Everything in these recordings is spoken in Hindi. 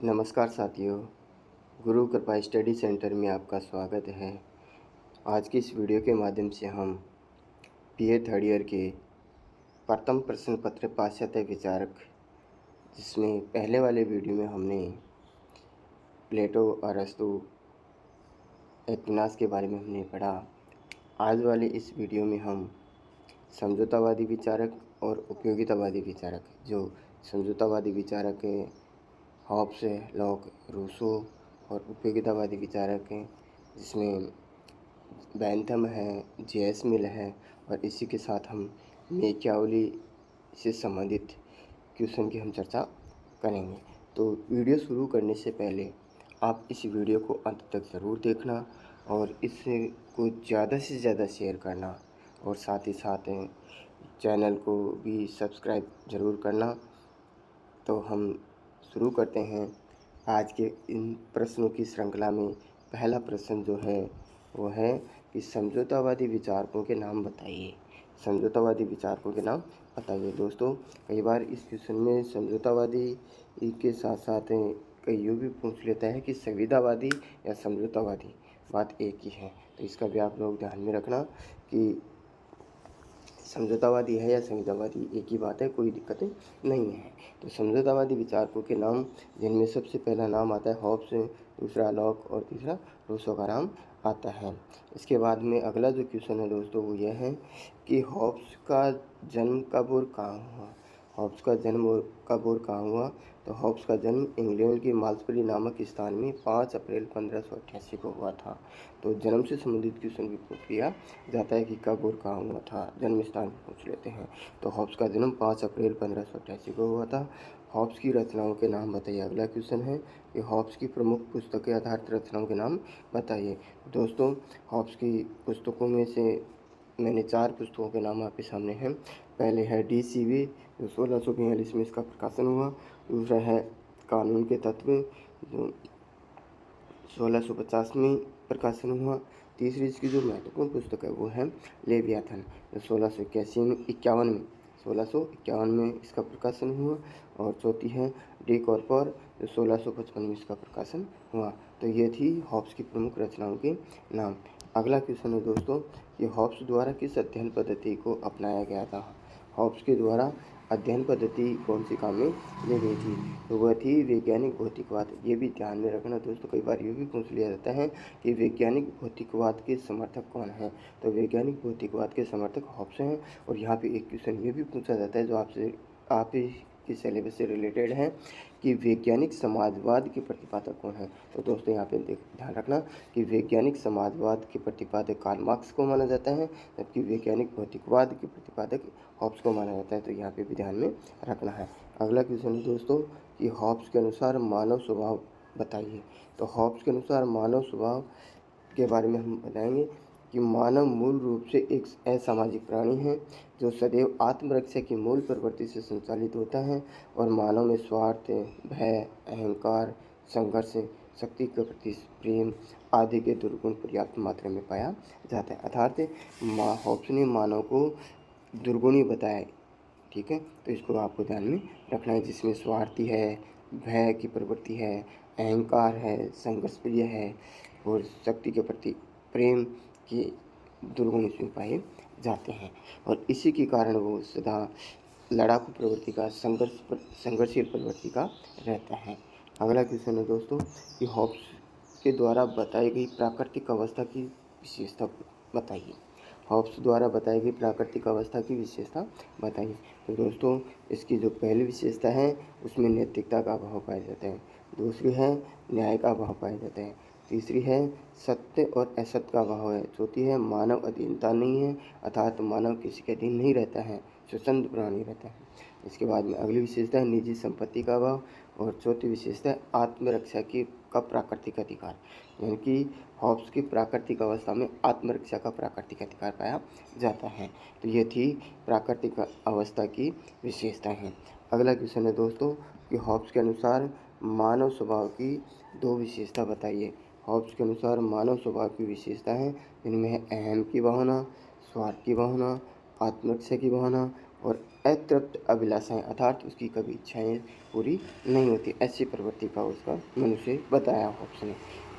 नमस्कार साथियों, गुरु कृपा स्टडी सेंटर में आपका स्वागत है। आज की इस वीडियो के माध्यम से हम बीए थर्ड ईयर के प्रथम प्रश्न पत्र पाश्चात्य विचारक, जिसमें पहले वाले वीडियो में हमने प्लेटो, अरस्तु, एक्विनास के बारे में हमने पढ़ा। आज वाले इस वीडियो में हम समझौतावादी विचारक और उपयोगितावादी विचारक, जो समझौतावादी विचारक है हॉब्स है, लॉक, रूसो, और उपयोगितावादी विचारक हैं जिसमें बेंथम है, जे.एस. मिल है, और इसी के साथ हम मैकियावेली से संबंधित क्वेश्चन की हम चर्चा करेंगे। तो वीडियो शुरू करने से पहले आप इस वीडियो को अंत तक ज़रूर देखना और इससे को ज़्यादा से ज़्यादा शेयर करना, और साथ ही साथ चैनल को भी सब्सक्राइब ज़रूर करना। तो हम शुरू करते हैं आज के इन प्रश्नों की श्रृंखला में। पहला प्रश्न जो है वो है कि समझौतावादी विचारकों के नाम बताइए। समझौतावादी विचारकों के नाम बताइए। दोस्तों, कई बार इस क्वेश्चन में समझौतावादी के साथ साथ कई यूँ भी पूछ लेता है कि संविदावादी या समझौतावादी, बात एक ही है। तो इसका भी आप लोग ध्यान में रखना कि समझौतावादी है या संविदावादी, एक ही बात है, कोई दिक्कत नहीं है। तो समझौतावादी विचारकों के नाम, जिनमें सबसे पहला नाम आता है हॉब्स, दूसरा लॉक और तीसरा रूसो का नाम आता है। इसके बाद में अगला जो क्वेश्चन है दोस्तों वो यह है कि हॉब्स का जन्म कब और कहाँ हुआ। हॉब्स का जन्म कब और कहाँ हुआ? तो हॉब्स का जन्म इंग्लैंड के माल्सबरी नामक स्थान में 5 अप्रैल 1588 को हुआ था। तो जन्म से संबंधित क्वेश्चन भी पूछ लिया जाता है कि कब और कहाँ हुआ था, जन्म स्थान पूछ लेते हैं। तो हॉब्स का जन्म 5 अप्रैल 1588 को हुआ था। हॉब्स की रचनाओं के नाम बताइए। अगला क्वेश्चन है कि हॉब्स की प्रमुख पुस्तकें आधारित रचनाओं के नाम बताइए। दोस्तों, हॉब्स की पुस्तकों में से मैंने 4 पुस्तकों के नाम आपके सामने हैं। पहले है डी.सी.वी. जो 1642 में इसका प्रकाशन हुआ। दूसरा है कानून के तत्व जो 1650 में प्रकाशन हुआ। तीसरी इसकी जो महत्वपूर्ण पुस्तक है वो है लेवियाथन जो 1651 में इसका प्रकाशन हुआ। और चौथी है डी कॉर्पर जो 1655 में इसका प्रकाशन हुआ। तो ये थी हॉब्स की प्रमुख रचनाओं के नाम। अगला क्वेश्चन है दोस्तों कि हॉब्स द्वारा किस अध्ययन पद्धति को अपनाया गया था। हॉब्स के द्वारा अध्ययन पद्धति कौन सी काम में ली गई थी? तो वह थी वैज्ञानिक भौतिकवाद। ये भी ध्यान में रखना दोस्तों, कई बार ये भी पूछ लिया जाता है कि वैज्ञानिक भौतिकवाद के समर्थक कौन है। तो वैज्ञानिक भौतिकवाद के समर्थक हॉब्स हैं। और यहाँ पे एक क्वेश्चन ये भी पूछा जाता है जो आप के सिलेबस से रिलेटेड है कि वैज्ञानिक समाजवाद के प्रतिपादक कौन है। तो दोस्तों यहाँ पे ध्यान रखना कि वैज्ञानिक समाजवाद के प्रतिपादक कार्ल मार्क्स को माना जाता है, जबकि वैज्ञानिक भौतिकवाद के प्रतिपादक हॉब्स को माना जाता है। तो यहाँ पे भी ध्यान में रखना है। अगला क्वेश्चन है दोस्तों कि हॉब्स के अनुसार मानव स्वभाव बताइए। तो हॉब्स के अनुसार मानव स्वभाव के बारे में हम बताएंगे कि मानव मूल रूप से एक असामाजिक प्राणी है जो सदैव आत्मरक्षा की मूल प्रवृत्ति से संचालित होता है, और मानव में स्वार्थ, भय, अहंकार, संघर्ष, शक्ति के प्रति प्रेम आदि के दुर्गुण पर्याप्त मात्रा में पाया जाता है। अर्थात हॉब्स ने मानव को दुर्गुण ही बताया है। ठीक है, तो इसको आपको ध्यान में रखना है, जिसमें स्वार्थी है, भय की प्रवृत्ति है, अहंकार है, संघर्ष प्रिय है, और शक्ति के प्रति प्रेम के दुर्गुण इसमें पाए जाते हैं। और इसी के कारण वो सदा लड़ाकू प्रवृत्ति का, संघर्षशील प्रवृत्ति का रहता है। अगला क्वेश्चन है दोस्तों कि हॉब्स के द्वारा बताई गई प्राकृतिक अवस्था की विशेषता बताइए। हॉब्स द्वारा बताई गई प्राकृतिक अवस्था की विशेषता बताइए। तो दोस्तों, इसकी जो पहली विशेषता है उसमें नैतिकता का अभाव पाया जाता है। दूसरी है न्याय का अभाव पाया जाता है। तीसरी है सत्य और असत्य का अभाव है। चौथी है मानव अधीनता नहीं है, अर्थात मानव किसी के अधीन नहीं रहता है, स्वतंत्र प्राणी रहता है। इसके बाद में अगली विशेषता है निजी संपत्ति का अभाव। और चौथी विशेषता है आत्मरक्षा का प्राकृतिक अधिकार, यानी कि हॉब्स की प्राकृतिक अवस्था में आत्मरक्षा का प्राकृतिक अधिकार पाया जाता है। तो ये थी प्राकृतिक अवस्था की विशेषता है। अगला क्वेश्चन है दोस्तों कि हॉब्स के अनुसार मानव स्वभाव की 2 विशेषता बताइए। हॉब्स के अनुसार मानव स्वभाव की विशेषता है जिनमें है अहम की भावना, स्वार्थ की भावना, आत्मरक्षा की भावना और अतृप्त अभिलाषाएं, अर्थात उसकी कभी इच्छाएं पूरी नहीं होती, ऐसी प्रवृत्ति का उसका मनुष्य बताया हॉब्स ने।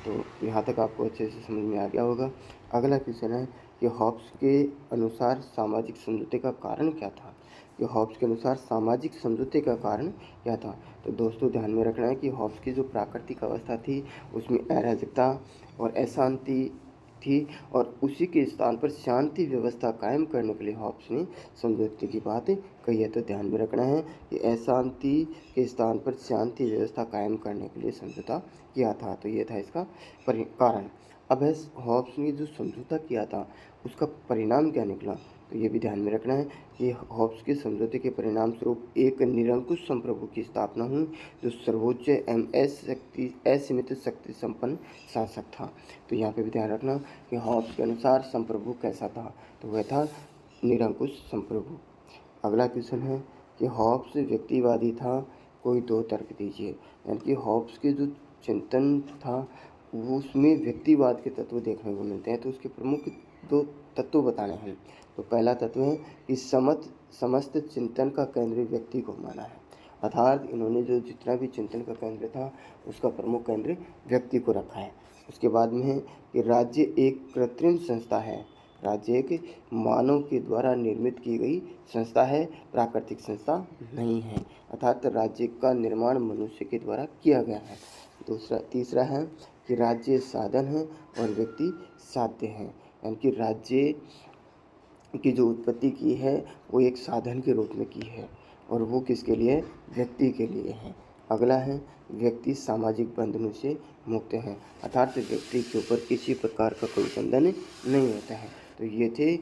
तो यहाँ तक आपको अच्छे से समझ में आ गया होगा। अगला क्वेश्चन है कि हॉब्स के अनुसार सामाजिक समझौते का कारण क्या था। कि हॉब्स के अनुसार सामाजिक समझौते का कारण क्या था। तो दोस्तों ध्यान में रखना है कि हॉब्स की जो प्राकृतिक अवस्था थी उसमें अराजकता और अशांति थी, और उसी के स्थान पर शांति व्यवस्था कायम करने के लिए हॉब्स ने समझौते की बात कही है। तो ध्यान में रखना है कि अशांति के स्थान पर शांति व्यवस्था कायम करने के लिए समझौता किया था। तो ये था इसका कारण। अब हॉब्स ने जो समझौता किया था उसका परिणाम क्या निकला, तो ये भी ध्यान में रखना है कि हॉब्स के समझौते के परिणाम स्वरूप एक निरंकुश संप्रभु की स्थापना हुई, जो सर्वोच्च एवं असीमित शक्ति संपन्न शासक था। तो यहाँ पे भी ध्यान रखना कि हॉब्स के अनुसार संप्रभु कैसा था, तो वह था निरंकुश संप्रभु। अगला क्वेश्चन है कि हॉब्स व्यक्तिवादी था, कोई दो तर्क दीजिए। यानी कि हॉब्स के जो चिंतन था वो उसमें व्यक्तिवाद के तत्व देखने को मिलते हैं। तो उसके प्रमुख दो तत्व बताने हैं। तो पहला तत्व है कि समस्त चिंतन का केंद्र व्यक्ति को माना है, अर्थात इन्होंने जो जितना भी चिंतन का केंद्र था उसका प्रमुख केंद्र व्यक्ति को रखा है। उसके बाद में है कि राज्य एक कृत्रिम संस्था है, राज्य एक मानव के द्वारा निर्मित की गई संस्था है, प्राकृतिक संस्था नहीं है, अर्थात राज्य का निर्माण मनुष्य के द्वारा किया गया है। तीसरा है कि राज्य साधन है और व्यक्ति साध्य है, यानी कि राज्य की जो उत्पत्ति की है वो एक साधन के रूप में की है, और वो किसके लिए, व्यक्ति के लिए है। अगला है व्यक्ति सामाजिक बंधनों से मुक्त है, अर्थात व्यक्ति के ऊपर किसी प्रकार का कोई बंधन नहीं होता है। तो ये थे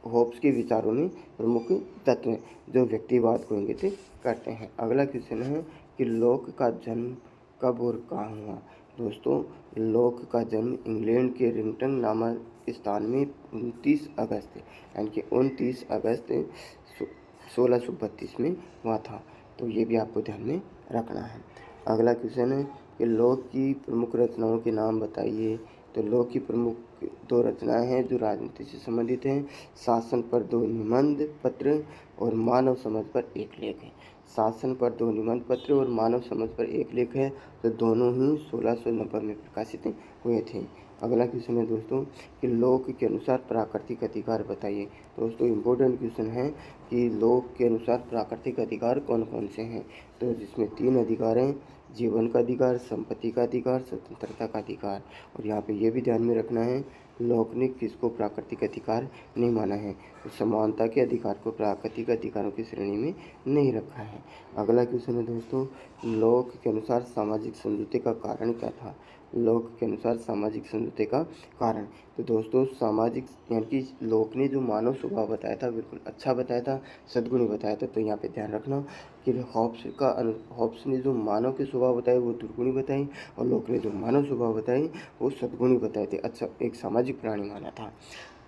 होब्स के विचारों में प्रमुख तत्व जो व्यक्तिवाद को इंगित करते हैं। अगला क्वेश्चन है कि लोक का जन्म कब और कहाँ हुआ। दोस्तों लोक का जन्म इंग्लैंड के रिंगटन नामक स्थान में 29 अगस्त यानी कि 29 अगस्त 1632 में हुआ था। तो ये भी आपको ध्यान में रखना है। अगला क्वेश्चन है कि लोक की प्रमुख रचनाओं के नाम बताइए। तो लोक की प्रमुख दो रचनाएं हैं जो राजनीति से संबंधित हैं, शासन पर 2 निबंध पत्र और मानव समझ पर 1 लेख है। शासन पर 2 निबंध पत्र और मानव समझ पर 1 लेख है, तो दोनों ही 1690 में प्रकाशित हुए थे। अगला क्वेश्चन है दोस्तों कि लोक के अनुसार प्राकृतिक अधिकार बताइए। दोस्तों इम्पोर्टेंट क्वेश्चन है कि लोक के अनुसार प्राकृतिक अधिकार कौन कौन से हैं। तो जिसमें 3 अधिकार हैं, जीवन का अधिकार, संपत्ति का अधिकार, स्वतंत्रता का अधिकार। और यहाँ पे ये भी ध्यान में रखना है लोक ने किसको प्राकृतिक अधिकार नहीं माना है, तो समानता के अधिकार को प्राकृतिक अधिकारों की श्रेणी में नहीं रखा है। अगला क्वेश्चन है दोस्तों लोक के अनुसार सामाजिक समझौते का कारण क्या था। लोक के अनुसार सामाजिक समझौते का कारण, तो दोस्तों सामाजिक यानी कि लोक ने जो मानव स्वभाव बताया था बिल्कुल अच्छा बताया था, सद्गुणी बताया था। तो यहाँ पे ध्यान रखना कि हॉब्स ने जो मानव के स्वभाव बताए वो दुर्गुणी बताई, और लोक ने जो मानव स्वभाव बताई वो सद्गुणी बताए थे। अच्छा एक सामाजिक प्राणी माना था,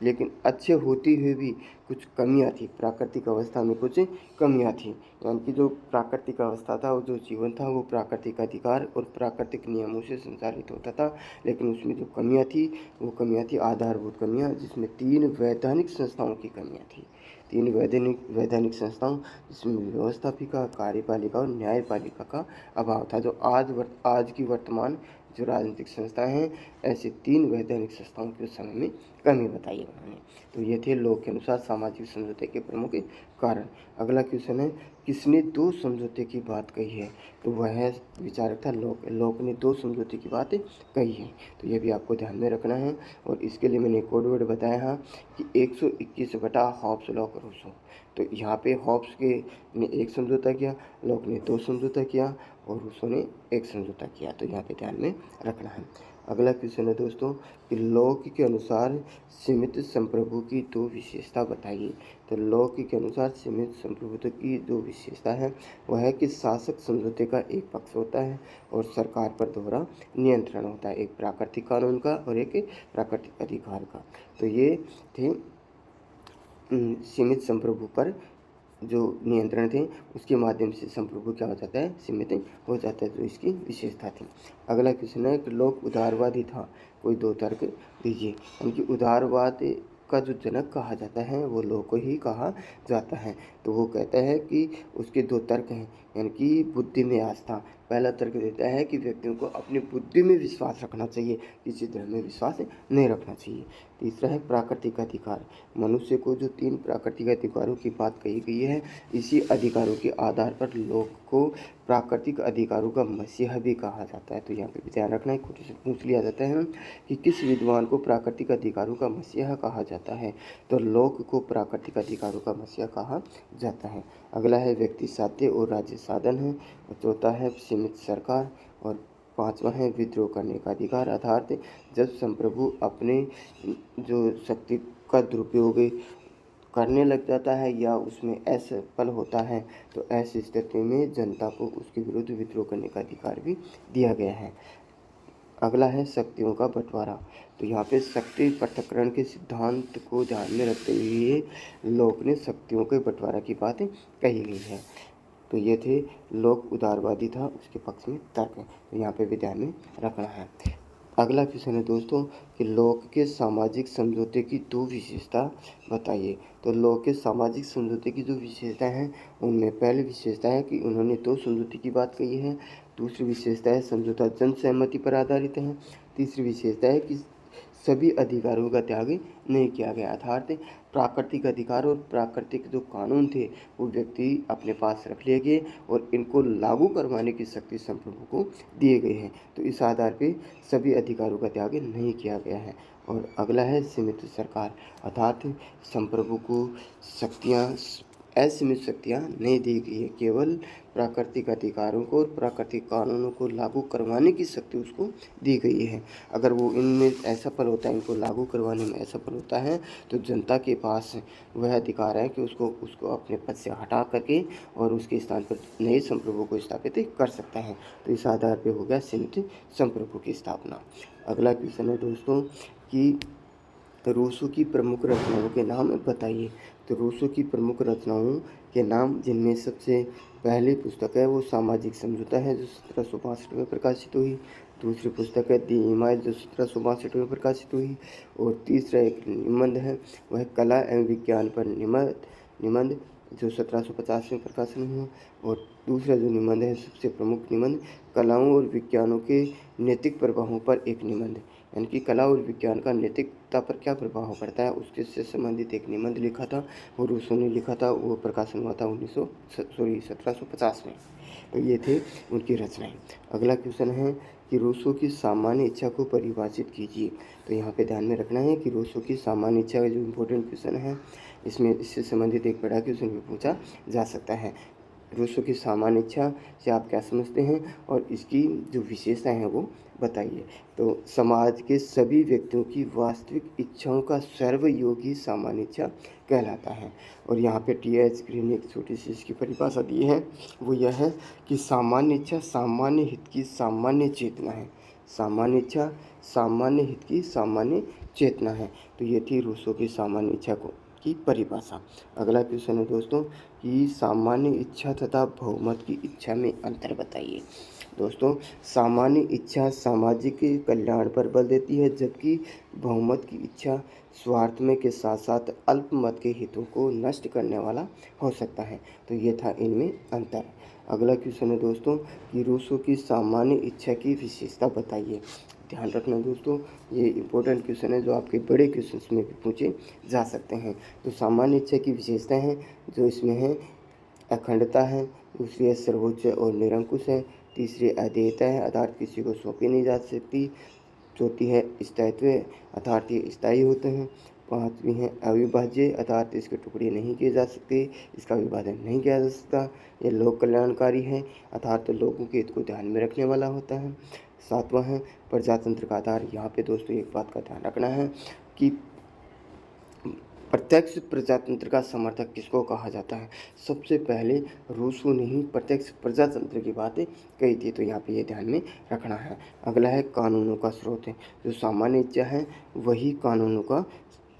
लेकिन अच्छे होते हुए भी कुछ कमियां थी, प्राकृतिक अवस्था में कुछ कमियां थी। यानी कि जो प्राकृतिक अवस्था था, वो जो जीवन था वो प्राकृतिक अधिकार और प्राकृतिक नियमों से संचालित होता था, लेकिन उसमें जो कमियां थी वो कमियां थी आधारभूत कमियां, जिसमें 3 वैधानिक संस्थाओं की कमियां थी। 3 वैधानिक संस्थाओं जिसमें व्यवस्थापिका, कार्यपालिका और न्यायपालिका का अभाव था। जो आज की वर्तमान जो राजनीतिक संस्थाएं हैं, ऐसे 3 वैधानिक संस्थाओं के उस समय में कमी बताई उन्होंने। तो ये थे लोक के अनुसार सामाजिक समझौते के प्रमुख कारण। अगला क्वेश्चन है किसने 2 समझौते की बात कही है। तो वह विचारक था लोक। लोक ने 2 समझौते की बात कही है। तो ये भी आपको ध्यान में रखना है, और इसके लिए मैंने कोड वर्ड बताया है कि 121 बटा हॉब्स लॉ और रूसो। तो यहाँ पे हॉब्स ने 1 समझौता किया, लोक ने 2 समझौता किया और रूसो ने 1 समझौता किया। तो यहाँ पे ध्यान में रखना है। अगला क्वेश्चन है दोस्तों कि लोक के अनुसार सीमित संप्रभु की 2 विशेषता बताइए। तो लोक के अनुसार सीमित संप्रभुत्व की 2 विशेषता है, वह है कि शासक समझौते का एक पक्ष होता है और सरकार पर दोहरा नियंत्रण होता है, एक प्राकृतिक कानून का और एक प्राकृतिक अधिकार का। तो ये थे सीमित संप्रभु पर जो नियंत्रण थे, उसके माध्यम से संप्रभु क्या हो जाता है, सीमित हो जाता है, जो इसकी विशेषता थी। अगला क्वेश्चन है कि लोक उदारवादी था, कोई 2 तर्क दीजिए। यानी कि उदारवाद का जो जनक कहा जाता है वो लोक को ही कहा जाता है। तो वो कहता है कि उसके दो तर्क हैं, यानी कि बुद्धि में आस्था। पहला तर्क देता है कि व्यक्तियों को अपनी बुद्धि में विश्वास रखना चाहिए, किसी धर्म में विश्वास नहीं रखना चाहिए। तीसरा है प्राकृतिक अधिकार। मनुष्य को जो 3 प्राकृतिक अधिकारों की बात कही गई है, इसी अधिकारों के आधार पर लोक को प्राकृतिक अधिकारों का मसीहा भी कहा जाता है। तो यहाँ पे भी ध्यान रखना है, कुछ से पूछ लिया जाता है कि किस विद्वान को प्राकृतिक अधिकारों का मसीहा कहा जाता है, तो लोक को प्राकृतिक अधिकारों का मसीहा कहा जाता है। अगला है व्यक्ति साध्य और राज्य साधन है, और चौथा है सीमित सरकार, और 5वां है विद्रोह करने का अधिकार। अर्थात जब संप्रभु अपने जो शक्ति का दुरुपयोग करने लग जाता है या उसमें असफल होता है, तो ऐसी स्थिति में जनता को उसके विरुद्ध विद्रोह करने का अधिकार भी दिया गया है। अगला है शक्तियों का बंटवारा। तो यहाँ पे शक्ति पृथक्करण के सिद्धांत को ध्यान में रखते हुए लोक ने शक्तियों के बंटवारा की बात कही गई है। तो ये थे लोक उदारवादी था, उसके पक्ष में तर्क है, तो यहाँ पे भी ध्यान में रखना है। अगला क्वेश्चन है दोस्तों कि लोक के सामाजिक समझौते की 2 विशेषता बताइए। तो लोक के सामाजिक समझौते की जो विशेषताएं हैं, उनमें पहली विशेषता है कि उन्होंने 2 समझौते की बात कही है। दूसरी विशेषता है समझौता जन सहमति पर आधारित है। तीसरी विशेषता है कि सभी अधिकारों का त्याग नहीं किया गया, अर्थात प्राकृतिक अधिकार और प्राकृतिक जो कानून थे वो व्यक्ति अपने पास रख लिए गए और इनको लागू करवाने की शक्ति संप्रभु को दिए गए हैं। तो इस आधार पे सभी अधिकारों का त्याग नहीं किया गया है। और अगला है सीमित सरकार, अर्थात संप्रभु को शक्तियाँ असीमित शक्तियाँ नहीं दी गई है, केवल प्राकृतिक अधिकारों को और प्राकृतिक कानूनों को लागू करवाने की शक्ति उसको दी गई है। अगर वो इनमें असफल होता है, इनको लागू करवाने में असफल होता है, तो जनता के पास वह अधिकार है कि उसको अपने पद से हटा करके और उसके स्थान पर नए संप्रभु को स्थापित कर सकता है। तो इस आधार पर हो गया सीमित संप्रभु की स्थापना। अगला क्वेश्चन है दोस्तों कि रूसो की प्रमुख रचनाओं के नाम बताइए। तो रूसो की प्रमुख रचनाओं के नाम, जिनमें सबसे पहली पुस्तक है वो सामाजिक समझौता है, जो 1762 में प्रकाशित हुई। दूसरी पुस्तक है दी इमाइल, जो 1762 में प्रकाशित हुई। और तीसरा एक निबंध है, वह कला एवं विज्ञान पर निबंध, जो 1750 में प्रकाशन हुआ। और दूसरा जो निबंध है, सबसे प्रमुख निबंध, कलाओं और विज्ञानों के नैतिक प्रभावों पर एक निबंध, यानी कि कला और विज्ञान का नैतिकता पर क्या प्रभाव पड़ता है उसके से संबंधित एक निबंध लिखा था, वो रूसो ने लिखा था। वो प्रकाशन हुआ था 1750 में। तो ये थे उनकी रचनाएं। अगला क्वेश्चन है कि रूसो की सामान्य इच्छा को परिभाषित कीजिए। तो यहाँ पे ध्यान में रखना है कि रूसो की सामान्य इच्छा का जो इम्पोर्टेंट क्वेश्चन है, इसमें इससे संबंधित एक बड़ा क्वेश्चन भी पूछा जा सकता है। रूसो की सामान्य इच्छा से आप क्या समझते हैं और इसकी जो विशेषताएं हैं वो बताइए। तो समाज के सभी व्यक्तियों की वास्तविक इच्छाओं का सर्वयोगी सामान्य इच्छा कहलाता है। और यहाँ पे टी.एच. ग्रीन ने एक छोटी सी इसकी परिभाषा दी है, वो यह है कि सामान्य इच्छा सामान्य हित की सामान्य चेतना है। सामान्य इच्छा सामान्य हित की सामान्य चेतना है। तो ये थी रूसो की सामान्य इच्छा की परिभाषा। अगला क्वेश्चन है दोस्तों कि सामान्य इच्छा तथा बहुमत की इच्छा में अंतर बताइए। दोस्तों, सामान्य इच्छा सामाजिक कल्याण पर बल देती है, जबकि बहुमत की इच्छा स्वार्थ में के साथ साथ अल्पमत के हितों को नष्ट करने वाला हो सकता है। तो ये था इनमें अंतर। अगला क्वेश्चन है दोस्तों कि रूसो की सामान्य इच्छा की विशेषता बताइए। ध्यान रखना दोस्तों, ये इम्पोर्टेंट क्वेश्चन है जो आपके बड़े क्वेश्चंस में भी पूछे जा सकते हैं। तो सामान्य इच्छा की विशेषताएं हैं जो इसमें है, अखंडता है, दूसरी है सर्वोच्च और निरंकुश है, तीसरी अधेयता है अर्थात किसी को सौंपी नहीं जा सकती, चौथी है स्थायित्व अर्थात ये स्थायी होते हैं, पांचवी है अविभाज्य अर्थात इसके टुकड़े नहीं किए जा सकते, इसका विभाजन नहीं किया जा सकता, ये लोक कल्याणकारी है अर्थात लोगों के हित को ध्यान में रखने वाला होता है। सातवां है प्रजातंत्र का आधार। यहाँ पे दोस्तों एक बात का ध्यान रखना है कि प्रत्यक्ष प्रजातंत्र का समर्थक किसको कहा जाता है। सबसे पहले रूसो ने ही प्रत्यक्ष प्रजातंत्र की बातें कही थी, तो यहाँ पे ये ध्यान में रखना है। अगला है कानूनों का स्रोत है। जो सामान्य इच्छा है वही कानूनों का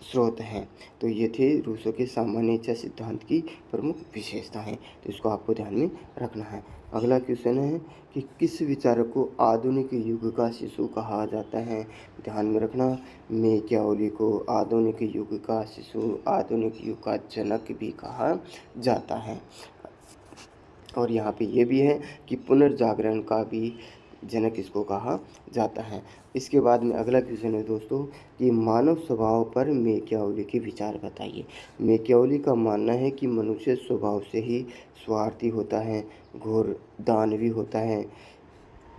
स्रोत हैं। तो ये थे रूसो के सामान्य इच्छा सिद्धांत की प्रमुख विशेषताएं, तो इसको आपको ध्यान में रखना है। अगला क्वेश्चन है कि किस विचारक को आधुनिक युग का शिशु कहा जाता है। ध्यान में रखना, मैकियावेली को आधुनिक युग का शिशु, आधुनिक युग का जनक भी कहा जाता है। और यहाँ पे ये भी है कि पुनर्जागरण का भी जनक इसको कहा जाता है। इसके बाद में अगला क्वेश्चन है दोस्तों कि मानव स्वभाव पर मैकियावेली के विचार बताइए। मैकियावेली का मानना है कि मनुष्य स्वभाव से ही स्वार्थी होता है, घोर दानवी होता है,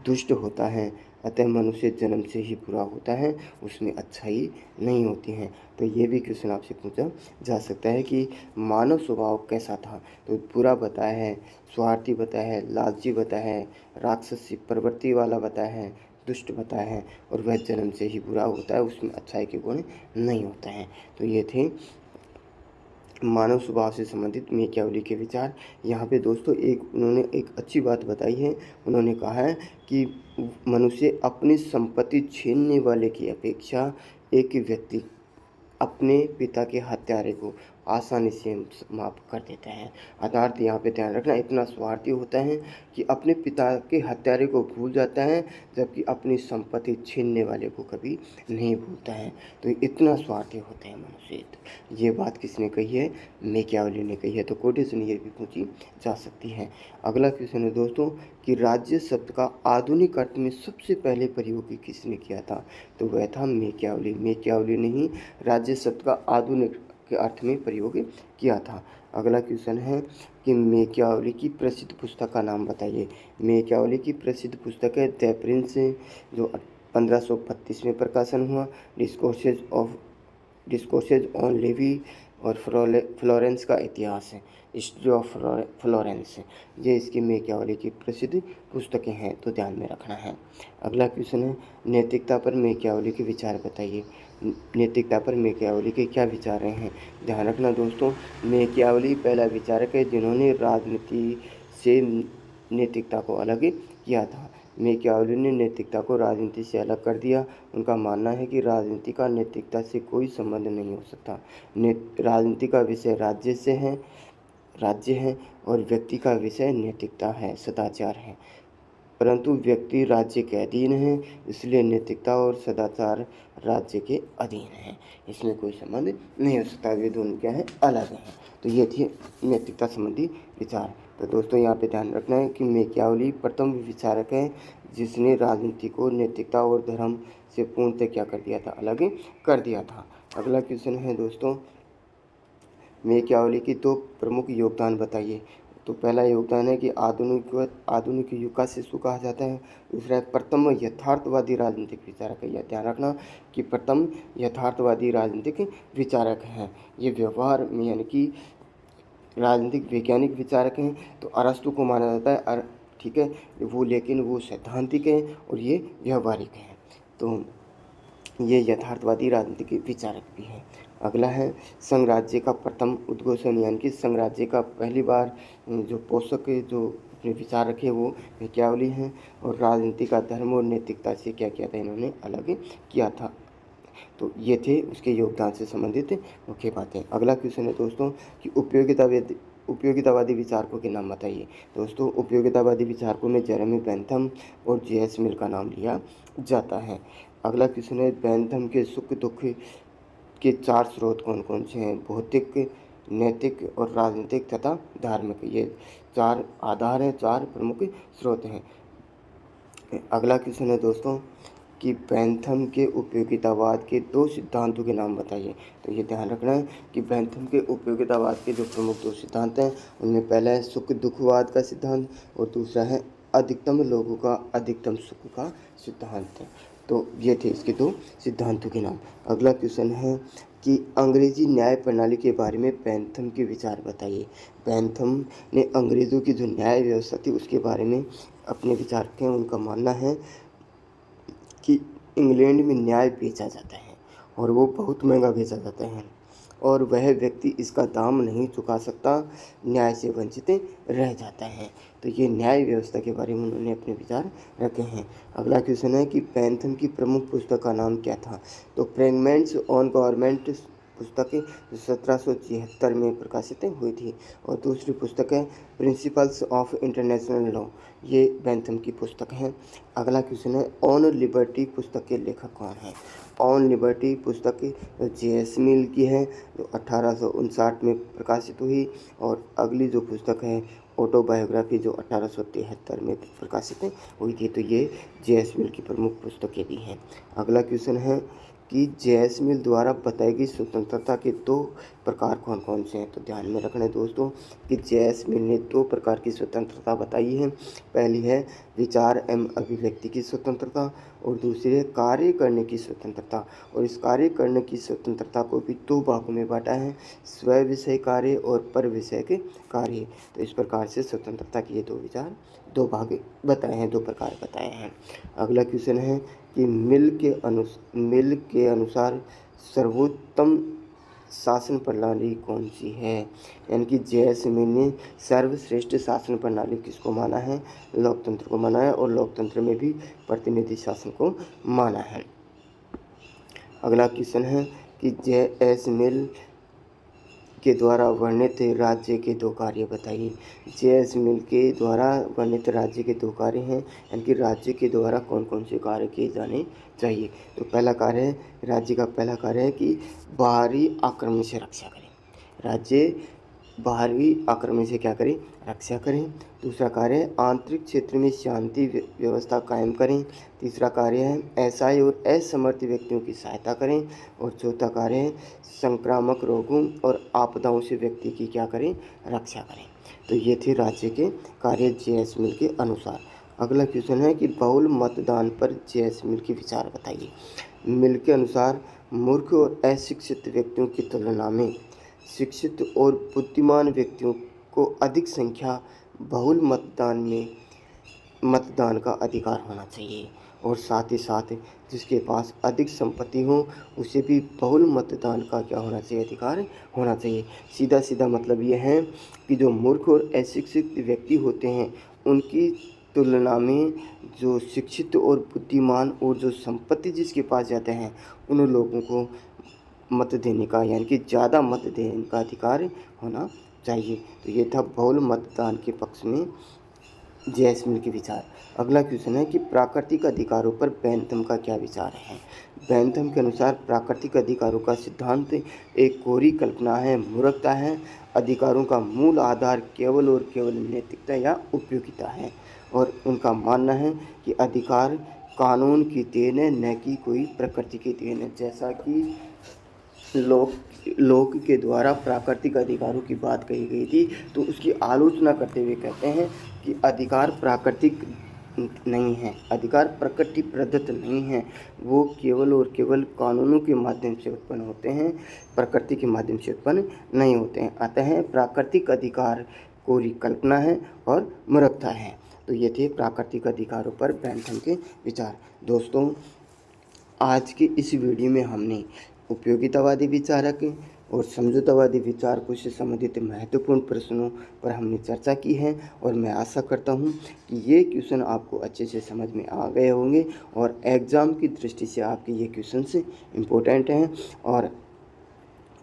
दुष्ट होता है, अतः मनुष्य जन्म से ही बुरा होता है, उसमें अच्छाई नहीं होती है। तो ये भी क्वेश्चन आपसे पूछा जा सकता है कि मानव स्वभाव कैसा था। तो बुरा बताया है, स्वार्थी बताया है, लालची बताया है, राक्षसी प्रवृत्ति वाला बताया है, दुष्ट बताया है, और वह जन्म से ही बुरा होता है, उसमें अच्छाई के गुण नहीं होता है। तो ये थे मानव स्वभाव से संबंधित मैकियावेली के विचार। यहाँ पे दोस्तों उन्होंने एक अच्छी बात बताई है। उन्होंने कहा है कि मनुष्य अपनी संपत्ति छीनने वाले की अपेक्षा एक व्यक्ति अपने पिता के हत्यारे को आसानी से माफ़ कर देता है। अर्थात यहाँ पे ध्यान रखना, इतना स्वार्थी होता है कि अपने पिता के हत्यारे को भूल जाता है, जबकि अपनी संपत्ति छीनने वाले को कभी नहीं भूलता है। तो इतना स्वार्थी होते हैं मनुष्य। ये बात किसने कही है? मैकियावेली ने कही है। तो कोटेशन ये भी पूछी जा सकती है। अगला क्वेश्चन है दोस्तों कि राज्य शब्द का आधुनिक अर्थ में सबसे पहले प्रयोग किसने किया था। तो वह था मैकियावेली। मैकियावेली ने ही राज्य शब्द का आधुनिक के अर्थ में प्रयोग किया था। अगला क्वेश्चन है कि मैकियावेली की प्रसिद्ध पुस्तक का नाम बताइए। मैकियावेली की प्रसिद्ध पुस्तक है द प्रिंस, जो 1532 में प्रकाशन हुआ। डिस्कोर्सेज ऑन लेवी और फ्लोरेंस का इतिहास है, हिस्ट्री ऑफ फ्लोरेंस, ये इसकी मैकियावेली की प्रसिद्ध पुस्तकें हैं, तो ध्यान में रखना है। अगला क्वेश्चन है नैतिकता पर मैकियावेली के विचार बताइए। नैतिकता पर मैकियावेली के क्या विचार हैं? ध्यान रखना दोस्तों, मैकियावेली पहला विचारक है जिन्होंने राजनीति से नैतिकता को अलग किया था। मैकियावेली ने नैतिकता को राजनीति से अलग कर दिया। उनका मानना है कि राजनीति का नैतिकता से कोई संबंध नहीं हो सकता। राजनीति का विषय राज्य है और व्यक्ति का विषय नैतिकता है, सदाचार है। परंतु व्यक्ति राज्य के अधीन है, इसलिए नैतिकता और सदाचार राज्य के अधीन है, इसमें कोई संबंध नहीं हो सकता। ये दोनों क्या है? अलग हैं। तो ये थी नैतिकता संबंधी विचार। तो दोस्तों यहाँ पे ध्यान रखना है कि मैकियावेली प्रथम विचारक है जिसने राजनीति को नैतिकता और धर्म से पूर्णतः क्या कर दिया था? अलग कर दिया था। अगला क्वेश्चन है दोस्तों, मैकियावेली की दो प्रमुख योगदान बताइए। तो पहला योगदान है कि आधुनिक युग का शिशु कहा जाता है। दूसरा है प्रथम यथार्थवादी राजनीतिक विचारक है। यह ध्यान रखना कि प्रथम यथार्थवादी राजनीतिक विचारक हैं। ये व्यवहार में यानी कि राजनीतिक वैज्ञानिक विचारक हैं। तो अरस्तु को माना जाता है, ठीक है वो, लेकिन वो सैद्धांतिक हैं और ये व्यवहारिक हैं। तो ये यथार्थवादी राजनीतिक विचारक भी हैं। अगला है संघ राज्य का प्रथम उद्घोषण, यानी कि संघ राज्य का पहली बार जो पोषक जो अपने विचार रखे वो मैकियावेली हैं। और राजनीति का धर्म और नैतिकता से क्या किया था? इन्होंने अलग किया था। तो ये थे उसके योगदान से संबंधित मुख्य बातें। अगला क्वेश्चन है दोस्तों कि उपयोगितावादी विचारकों के नाम बताइए। दोस्तों उपयोगितावादी विचारकों में जेरेमी बेंथम और जे.एस. मिल का नाम लिया जाता है। अगला क्वेश्चन है बेंथम के सुख दुख के 4 स्रोत कौन कौन से हैं? भौतिक, नैतिक और राजनीतिक तथा धार्मिक, ये 4 आधार हैं, 4 प्रमुख स्रोत हैं। अगला क्वेश्चन है दोस्तों कि बेंथम के उपयोगितावाद के 2 सिद्धांतों के नाम बताइए। तो ये ध्यान रखना है कि बेंथम के उपयोगितावाद के जो प्रमुख 2 सिद्धांत हैं उनमें पहला है सुख दुखवाद का सिद्धांत और दूसरा है अधिकतम लोगों का अधिकतम सुख का सिद्धांत। तो ये थे इसके 2 सिद्धांतों के नाम। अगला क्वेश्चन है कि अंग्रेजी न्याय प्रणाली के बारे में बेंथम के विचार बताइए। बेंथम ने अंग्रेज़ों की जो न्याय व्यवस्था थी उसके बारे में अपने विचार रखे हैं। उनका मानना है कि इंग्लैंड में न्याय बेचा जाता है और वो बहुत महंगा बेचा जाता है और वह व्यक्ति इसका दाम नहीं चुका सकता, न्याय से वंचित रह जाता है। तो ये न्याय व्यवस्था के बारे में उन्होंने अपने विचार रखे हैं। अगला क्वेश्चन है कि बेंथम की प्रमुख पुस्तक का नाम क्या था। तो फ्रेगमेंट्स ऑन गवर्नमेंट पुस्तक है जो 1776 में प्रकाशित हुई थी। और दूसरी पुस्तक है प्रिंसिपल्स ऑफ इंटरनेशनल लॉ, ये बेंथम की पुस्तक है। अगला क्वेश्चन है ऑन लिबर्टी पुस्तक के लेखक कौन है। ऑन लिबर्टी पुस्तक जे.एस. मिल की है जो 1859 में प्रकाशित हुई। और अगली जो पुस्तक है ऑटोबायोग्राफी जो 1873 में प्रकाशित हुई थी। तो ये जे.एस. मिल की प्रमुख पुस्तकें भी हैं। अगला क्वेश्चन है कि जे.एस. मिल द्वारा बताई गई स्वतंत्रता के 2 प्रकार कौन कौन से हैं। तो ध्यान में रखना है दोस्तों कि जे.एस. मिल ने 2 प्रकार की स्वतंत्रता बताई है। पहली है विचार एवं अभिव्यक्ति की स्वतंत्रता और दूसरी है कार्य करने की स्वतंत्रता। और इस कार्य करने की स्वतंत्रता को भी 2 भागों में बांटा है, स्व विषय कार्य और पर विषय के कार्य। तो इस प्रकार से स्वतंत्रता के ये 2 विचार 2 भाग बताए हैं, 2 प्रकार बताए हैं। अगला क्वेश्चन है कि मिल के अनुसार सर्वोत्तम शासन प्रणाली कौन सी है। यानी कि जे.एस. मिल ने सर्वश्रेष्ठ शासन प्रणाली किसको माना है, लोकतंत्र को माना है। और लोकतंत्र में भी प्रतिनिधि शासन को माना है। अगला क्वेश्चन है कि जे.एस. मिल के द्वारा वर्णित राज्य के 2 कार्य बताइए। जे.एस. मिल के द्वारा वर्णित राज्य के 2 कार्य हैं, यानी कि राज्य के द्वारा कौन कौन से कार्य किए जाने चाहिए। तो पहला कार्य है, राज्य का पहला कार्य है कि बाहरी आक्रमण से रक्षा करें। राज्य बाहरी आक्रमण से क्या करें, रक्षा करें। दूसरा कार्य है आंतरिक क्षेत्र में शांति व्यवस्था कायम करें। तीसरा कार्य है असहाय और असमर्थ व्यक्तियों की सहायता करें। और चौथा कार्य है संक्रामक रोगों और आपदाओं से व्यक्ति की क्या करें, रक्षा करें। तो ये थे राज्य के कार्य जे.एस. मिल के अनुसार। अगला क्वेश्चन है कि बहुल मतदान पर जे.एस. मिल के विचार बताइए। मिल के अनुसार मूर्ख और अशिक्षित व्यक्तियों की तुलना में शिक्षित और बुद्धिमान व्यक्तियों को अधिक संख्या बहुल मतदान का अधिकार होना चाहिए। और साथ ही साथ जिसके पास अधिक संपत्ति हो उसे भी बहुल मतदान का क्या होना चाहिए, अधिकार होना चाहिए। सीधा सीधा मतलब ये है कि जो मूर्ख और अशिक्षित व्यक्ति होते हैं उनकी तुलना में जो शिक्षित और बुद्धिमान और जो संपत्ति जिसके पास जाते हैं उन लोगों को मत देने का, यानी कि ज़्यादा मत देने का अधिकार होना चाहिए। तो ये था बहुल मतदान के पक्ष में जे.एस. मिल के विचार। अगला क्वेश्चन है कि प्राकृतिक अधिकारों पर बेंथम का क्या विचार है। बेंथम के अनुसार प्राकृतिक अधिकारों का सिद्धांत एक कोरी कल्पना है, मूर्खता है। अधिकारों का मूल आधार केवल और केवल नैतिकता या उपयोगिता है। और उनका मानना है कि अधिकार कानून की देन है, न कि कोई प्रकृति की देन है। जैसा कि लोक के द्वारा प्राकृतिक अधिकारों की बात कही गई थी, तो उसकी आलोचना करते हुए कहते हैं कि अधिकार प्राकृतिक नहीं है, अधिकार प्रकृति प्रदत्त नहीं है, वो केवल और केवल कानूनों के माध्यम से उत्पन्न होते हैं, प्रकृति के माध्यम से उत्पन्न नहीं होते हैं। अतः प्राकृतिक अधिकार कोरी कल्पना है और मूर्खता है। तो ये थे प्राकृतिक अधिकारों पर बेंथम के विचार। दोस्तों, आज के इस वीडियो में हमने उपयोगितावादी विचारक और समझौतावादी विचारकों से संबंधित महत्वपूर्ण प्रश्नों पर हमने चर्चा की है। और मैं आशा करता हूं कि ये क्वेश्चन आपको अच्छे से समझ में आ गए होंगे और एग्ज़ाम की दृष्टि से आपके ये क्वेश्चन से इम्पोर्टेंट हैं। और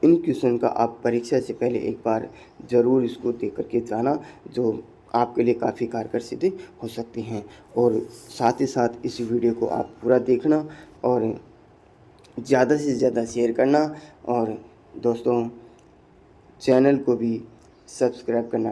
इन क्वेश्चन का आप परीक्षा से पहले एक बार ज़रूर इसको देख करके जाना, जो आपके लिए काफ़ी कारगर सिद्ध हो सकती हैं। और साथ ही साथ इस वीडियो को आप पूरा देखना और ज़्यादा से ज़्यादा शेयर करना। और दोस्तों, चैनल को भी सब्सक्राइब करना